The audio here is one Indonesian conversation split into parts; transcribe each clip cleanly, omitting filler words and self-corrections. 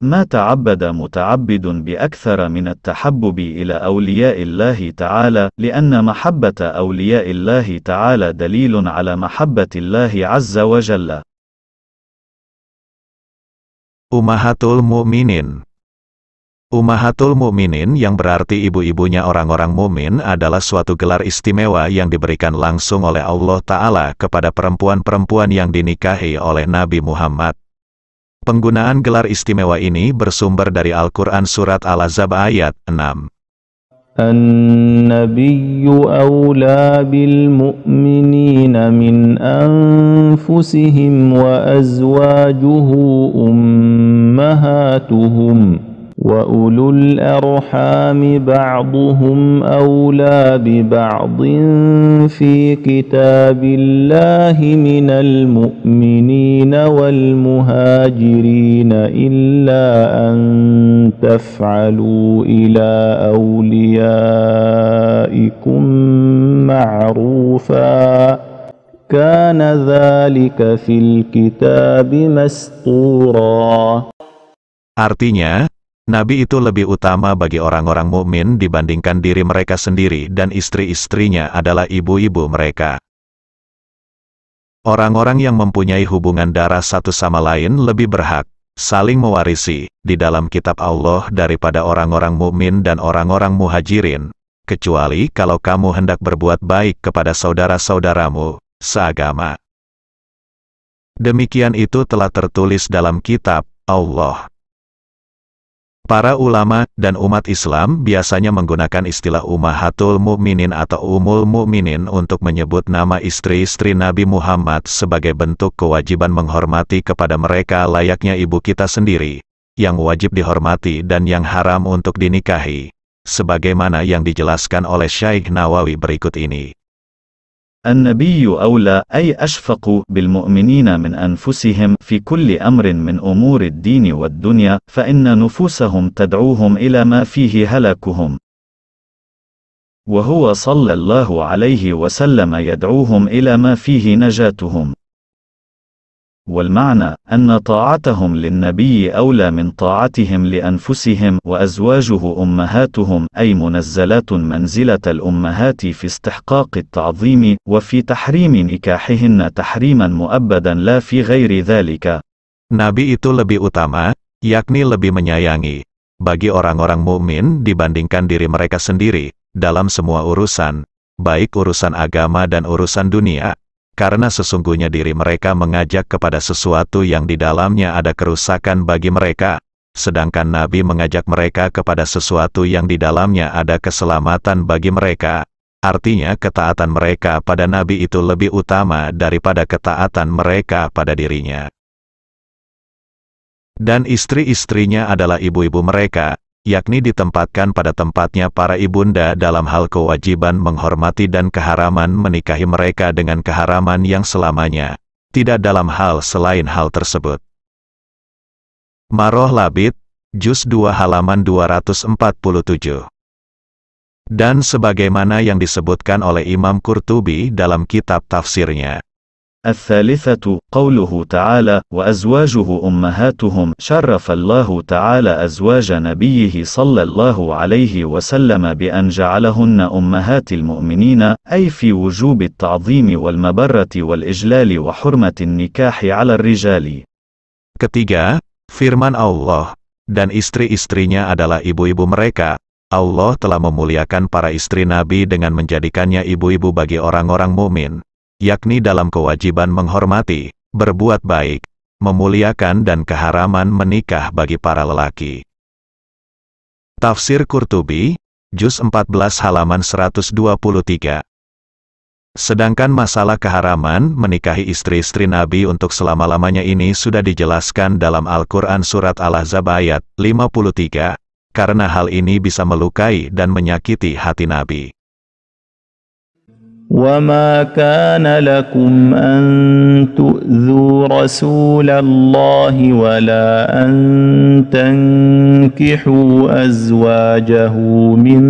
ما تعبد متعبد بأكثر من التحبب إلى أولياء الله تعالى، لأن محبة أولياء الله تعالى دليل على محبة الله عز وجل. Ummahatul Mukminin. Ummahatul Mukminin yang berarti ibu-ibunya orang-orang mukmin adalah suatu gelar istimewa yang diberikan langsung oleh Allah Ta'ala kepada perempuan-perempuan yang dinikahi oleh Nabi Muhammad. Penggunaan gelar istimewa ini bersumber dari Al-Quran Surat Al-Ahzab ayat 6. النبي أولى بالمؤمنين من أنفسهم وأزواجه أمهاتهم وأولو الأرحام بعضهم أولى ببعض في كتاب الله من المؤمنين والمهاجرين إلا أن تفعلوا إلى أوليائكم معروفا كان ذلك في الكتاب مسطورا. Artinya, Nabi itu lebih utama bagi orang-orang mukmin dibandingkan diri mereka sendiri dan istri-istrinya adalah ibu-ibu mereka. Orang-orang yang mempunyai hubungan darah satu sama lain lebih berhak saling mewarisi di dalam kitab Allah daripada orang-orang mukmin dan orang-orang muhajirin, kecuali kalau kamu hendak berbuat baik kepada saudara-saudaramu seagama. Demikian itu telah tertulis dalam kitab Allah. Para ulama dan umat Islam biasanya menggunakan istilah Ummahatul Mukminin atau Ummul Mukminin untuk menyebut nama istri-istri Nabi Muhammad sebagai bentuk kewajiban menghormati kepada mereka layaknya ibu kita sendiri, yang wajib dihormati dan yang haram untuk dinikahi, sebagaimana yang dijelaskan oleh Syekh Nawawi berikut ini. النبي أولى أي أشفق بالمؤمنين من أنفسهم في كل أمر من أمور الدين والدنيا، فإن نفوسهم تدعوهم إلى ما فيه هلاكهم، وهو صلى الله عليه وسلم يدعوهم إلى ما فيه نجاتهم. والمعنى أن طاعتهم للنبي أولى من طاعتهم لأنفسهم، وأزواجه أمهاتهم أي منزلات منزلة الأمهات في استحقاق التعظيم وفي تحريم نكاحهن تحريما مؤبدا لا في غير ذلك. Nabi itu lebih utama, yakni lebih menyayangi bagi orang-orang mukmin dibandingkan diri mereka sendiri dalam semua urusan, baik urusan agama dan urusan dunia. Karena sesungguhnya diri mereka mengajak kepada sesuatu yang di dalamnya ada kerusakan bagi mereka, sedangkan Nabi mengajak mereka kepada sesuatu yang di dalamnya ada keselamatan bagi mereka. Artinya ketaatan mereka pada Nabi itu lebih utama daripada ketaatan mereka pada dirinya. Dan istri-istrinya adalah ibu-ibu mereka, yakni ditempatkan pada tempatnya para ibunda dalam hal kewajiban menghormati dan keharaman menikahi mereka dengan keharaman yang selamanya, tidak dalam hal selain hal tersebut. Maroh Labid, Juz 2 halaman 247. Dan sebagaimana yang disebutkan oleh Imam Qurtubi dalam kitab tafsirnya. الثالثة قوله تعالى وأزواجه أمهاتهم، شرف الله تعالى أزواج نبيه صلى الله عليه وسلم بأن جعلهن أمهات المؤمنين، أي في وجوب التعظيم والمبرة والإجلال وحرمة النكاح على الرجال. Ketiga, firman Allah, dan istri-istrinya adalah ibu-ibu mereka. Allah telah memuliakan para istri Nabi dengan menjadikannya ibu-ibu bagi orang-orang mukmin, yakni dalam kewajiban menghormati, berbuat baik, memuliakan dan keharaman menikah bagi para lelaki. Tafsir Qurtubi, Juz 14 halaman 123. Sedangkan masalah keharaman menikahi istri-istri Nabi untuk selama-lamanya ini sudah dijelaskan dalam Al-Quran Surat Al-Ahzab ayat 53, karena hal ini bisa melukai dan menyakiti hati Nabi. وَمَا كَانَ لَكُمْ أَن تُؤْذُوا رَسُولَ اللَّهِ وَلَا أَن تَنكِحُوا أَزْوَاجَهُ مِن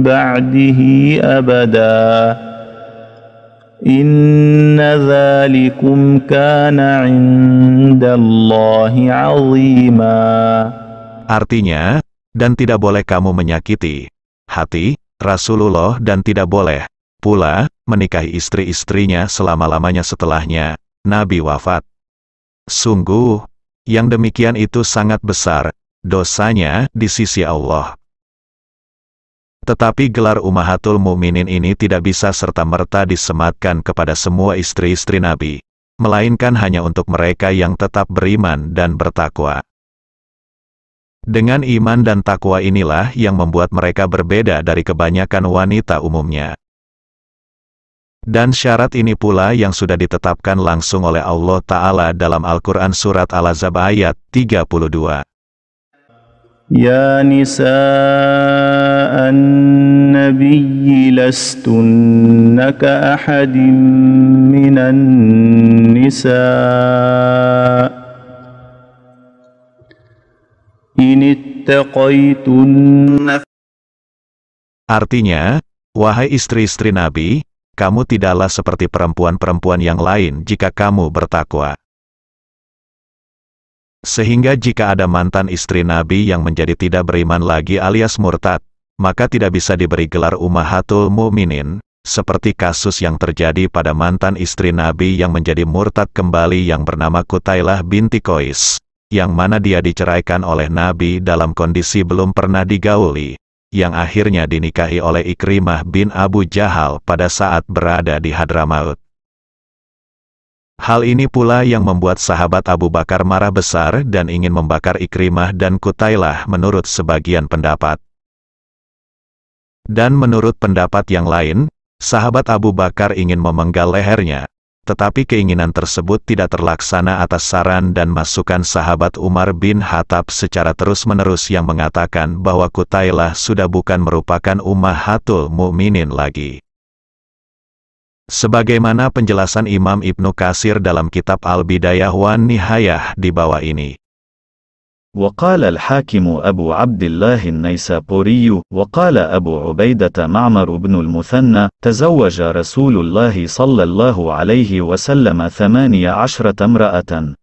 بَعْدِهِ أَبَدًا إن ذلكم كان عند الله عظيما. Artinya, dan tidak boleh kamu menyakiti hati Rasulullah dan tidak boleh pula menikahi istri-istrinya selama-lamanya setelahnya Nabi wafat. Sungguh, yang demikian itu sangat besar dosanya di sisi Allah. Tetapi gelar Ummahatul Mukminin ini tidak bisa serta-merta disematkan kepada semua istri-istri Nabi, melainkan hanya untuk mereka yang tetap beriman dan bertakwa. Dengan iman dan takwa inilah yang membuat mereka berbeda dari kebanyakan wanita umumnya. Dan syarat ini pula yang sudah ditetapkan langsung oleh Allah Ta'ala dalam Al-Quran Surat Al-Ahzab ayat 32. Ya nisa'an nabiyyi lastunna ka ahadin minan nisa' Artinya, wahai istri-istri Nabi, kamu tidaklah seperti perempuan-perempuan yang lain jika kamu bertakwa. Sehingga jika ada mantan istri Nabi yang menjadi tidak beriman lagi alias murtad, maka tidak bisa diberi gelar Ummahatul Mukminin, seperti kasus yang terjadi pada mantan istri Nabi yang menjadi murtad kembali yang bernama Qutailah binti Qais, yang mana dia diceraikan oleh Nabi dalam kondisi belum pernah digauli, yang akhirnya dinikahi oleh Ikrimah bin Abu Jahal pada saat berada di Hadramaut. Hal ini pula yang membuat sahabat Abu Bakar marah besar dan ingin membakar Ikrimah dan Qutailah menurut sebagian pendapat. Dan menurut pendapat yang lain, sahabat Abu Bakar ingin memenggal lehernya. Tetapi keinginan tersebut tidak terlaksana atas saran dan masukan sahabat Umar bin Khattab secara terus-menerus yang mengatakan bahwa Qutailah sudah bukan merupakan Ummahatul Mukminin lagi. Sebagaimana penjelasan Imam Ibnu Katsir dalam kitab Al-Bidayah wan Nihayah di bawah ini. وقال الحاكم أبو عبد الله النيسابوري وقال أبو عبيدة معمر بن المثنى تزوج رسول الله صلى الله عليه وسلم 18 امرأة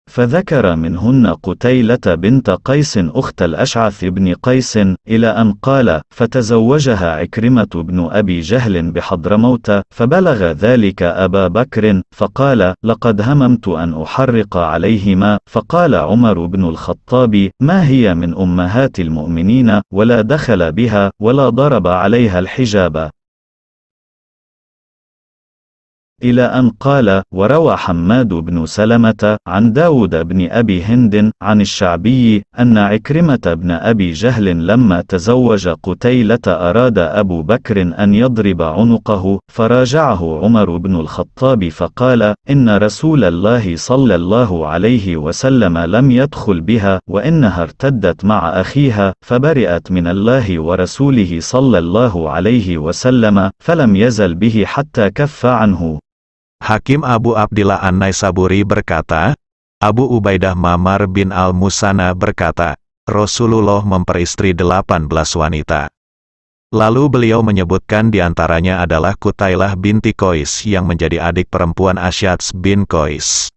فذكر منهن قتيلة بنت قيس أخت الأشعث بن قيس إلى أن قال فتزوجها عكرمة بن أبي جهل بحضرموت فبلغ ذلك أبا بكر فقال لقد هممت أن أحرق عليهما فقال عمر بن الخطاب ما هي من أمهات المؤمنين ولا دخل بها ولا ضرب عليها الحجاب إلى أن قال وروى حماد بن سلمة عن داود بن أبي هند عن الشعبي أن عكرمة بن أبي جهل لما تزوج قتيلة أراد أبو بكر أن يضرب عنقه فراجعه عمر بن الخطاب فقال إن رسول الله صلى الله عليه وسلم لم يدخل بها وإنها ارتدت مع أخيها فبرئت من الله ورسوله صلى الله عليه وسلم فلم يزل به حتى كف عنه. Hakim Abu Abdillah An-Naisaburi berkata, Abu Ubaidah Mamar bin Al-Musanna berkata, Rasulullah memperistri 18 wanita. Lalu beliau menyebutkan diantaranya adalah Qutailah binti Qais yang menjadi adik perempuan Asy'ats bin Qais.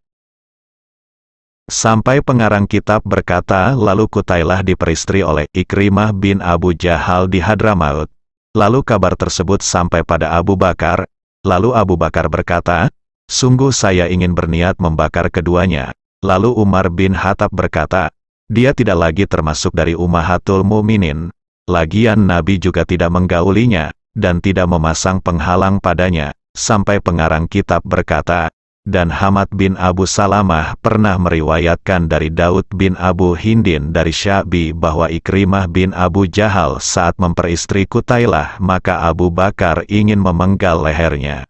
Sampai pengarang kitab berkata lalu Qutailah diperistri oleh Ikrimah bin Abu Jahal di Hadramaut. Lalu kabar tersebut sampai pada Abu Bakar. Lalu Abu Bakar berkata, sungguh saya ingin berniat membakar keduanya. Lalu Umar bin Khattab berkata, dia tidak lagi termasuk dari Ummahatul Mukminin. Lagian Nabi juga tidak menggaulinya, dan tidak memasang penghalang padanya. Sampai pengarang kitab berkata, dan Hamad bin Abu Salamah pernah meriwayatkan dari Daud bin Abu Hindin dari Sya'bi bahwa Ikrimah bin Abu Jahal saat memperistri Qutailah maka Abu Bakar ingin memenggal lehernya.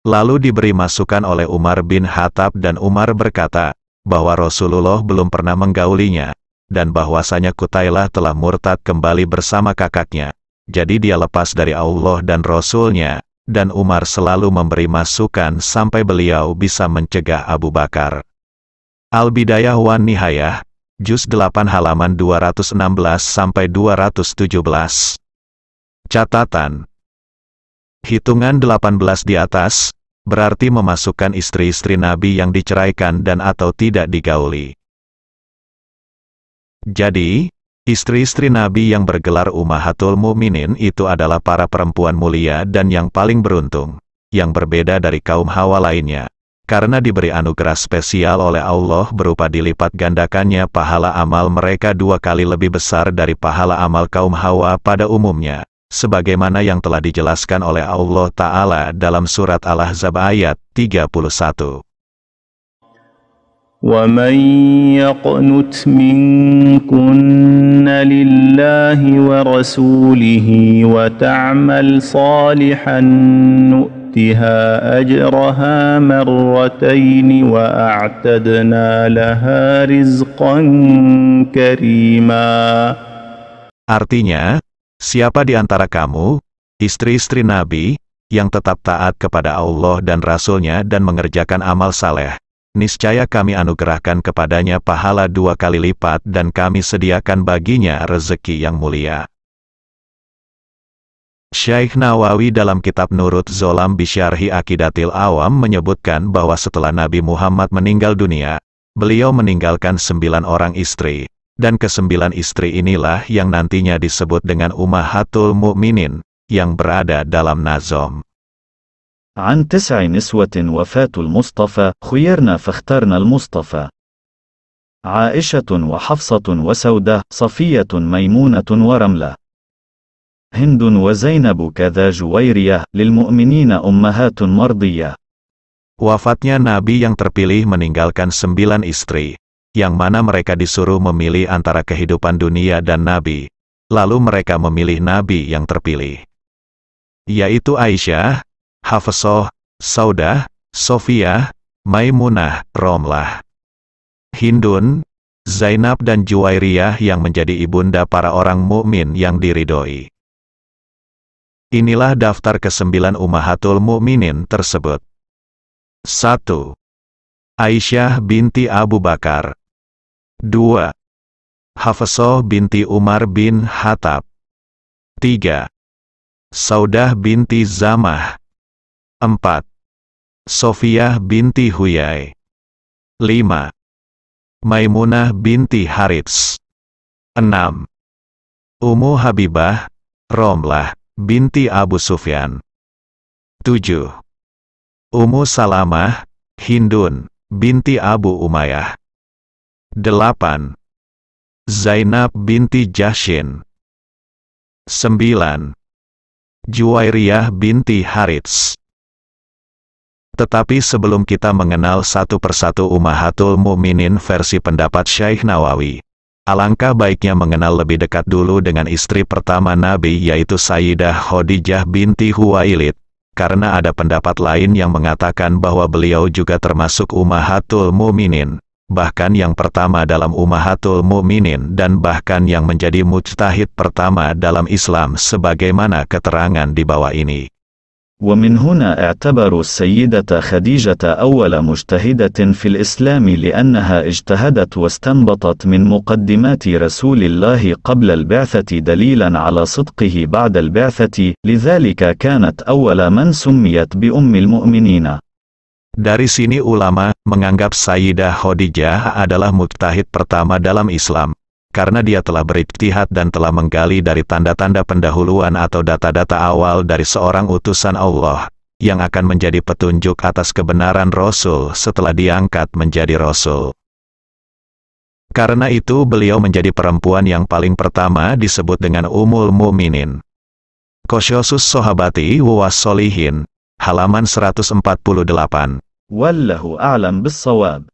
Lalu diberi masukan oleh Umar bin Khattab dan Umar berkata, bahwa Rasulullah belum pernah menggaulinya, dan bahwasanya Qutailah telah murtad kembali bersama kakaknya. Jadi dia lepas dari Allah dan Rasulnya. Dan Umar selalu memberi masukan sampai beliau bisa mencegah Abu Bakar. Al-Bidayah wan Nihayah, Juz 8 halaman 216-217. Catatan, Hitungan 18 di atas, berarti memasukkan istri-istri Nabi yang diceraikan dan atau tidak digauli. Jadi, istri-istri Nabi yang bergelar Ummahatul Mukminin itu adalah para perempuan mulia dan yang paling beruntung, yang berbeda dari kaum Hawa lainnya, karena diberi anugerah spesial oleh Allah berupa dilipat gandakannya pahala amal mereka 2 kali lebih besar dari pahala amal kaum Hawa pada umumnya, sebagaimana yang telah dijelaskan oleh Allah Ta'ala dalam surat Al-Ahzab ayat 31. وَمَنْ يَقْنُتْ مِنْكُنَّ لِلَّهِ وَرَسُولِهِ وَتَعْمَلْ صَالِحًا نُؤْتِهَا أَجْرَهَا مرتين وَأَعْتَدْنَا لَهَا رِزْقًا كَرِيمًا. Artinya, siapa di antara kamu, istri-istri Nabi, yang tetap taat kepada Allah dan Rasul-Nya dan mengerjakan amal saleh, niscaya kami anugerahkan kepadanya pahala 2 kali lipat dan kami sediakan baginya rezeki yang mulia. Syekh Nawawi dalam kitab Nurut Zolam Bisyarhi Aqidatil Awam menyebutkan bahwa setelah Nabi Muhammad meninggal dunia, beliau meninggalkan 9 orang istri, dan ke-9 istri inilah yang nantinya disebut dengan Ummahatul Mukminin, yang berada dalam nazom. عن 9 نسوة وفاة المصطفى خيرنا فاخترنا المصطفى عائشة وحفصة وسودة صفية ميمونة ورملة هند وزينب كذا جويرية للمؤمنين أمهات مرضية. Wafatnya Nabi yang terpilih meninggalkan 9 istri, yang mana mereka disuruh memilih antara kehidupan dunia dan Nabi, lalu mereka memilih Nabi yang terpilih, yaitu Aisyah, Hafsah, Saudah, Sofiyah, Maimunah, Romlah, Hindun, Zainab dan Juwairiyah yang menjadi ibunda para orang mukmin yang diridhoi. Inilah daftar ke-9 Ummahatul Mukminin tersebut. 1. Aisyah binti Abu Bakar. 2. Hafsah binti Umar bin Khattab. 3. Saudah binti Zamah. 4. Sofiyah binti Huyai. 5. Maimunah binti Harits. 6. Ummu Habibah, Romlah, binti Abu Sufyan. 7. Ummu Salamah, Hindun, binti Abu Umayyah. 8. Zainab binti Jahshin. 9. Juwairiyah binti Harits. Tetapi sebelum kita mengenal satu persatu Ummahatul Mukminin versi pendapat Syekh Nawawi, alangkah baiknya mengenal lebih dekat dulu dengan istri pertama Nabi yaitu Sayyidah Khadijah binti Khuwailid, karena ada pendapat lain yang mengatakan bahwa beliau juga termasuk Ummahatul Mukminin, bahkan yang pertama dalam Ummahatul Mukminin dan bahkan yang menjadi mujtahid pertama dalam Islam sebagaimana keterangan di bawah ini. ومن هنا اعتبروا السيدة خديجة أول مجتهدة في الإسلام لأنها اجتهدت واستنبطت من مقدمات رسول الله قبل البعثة دليلا على صدقه بعد البعثة، لذلك كانت أول من سميت بأم المؤمنين. Dari sini ulama menganggap Sayyidah Khadijah adalah mujtahid pertama dalam Islam, karena dia telah berijtihad dan telah menggali dari tanda-tanda pendahuluan atau data-data awal dari seorang utusan Allah, yang akan menjadi petunjuk atas kebenaran Rasul setelah diangkat menjadi Rasul. Karena itu beliau menjadi perempuan yang paling pertama disebut dengan Ummul Mukminin. Qasyasus Sahabati wa Sholihin, halaman 148. والله أعلم بالصواب.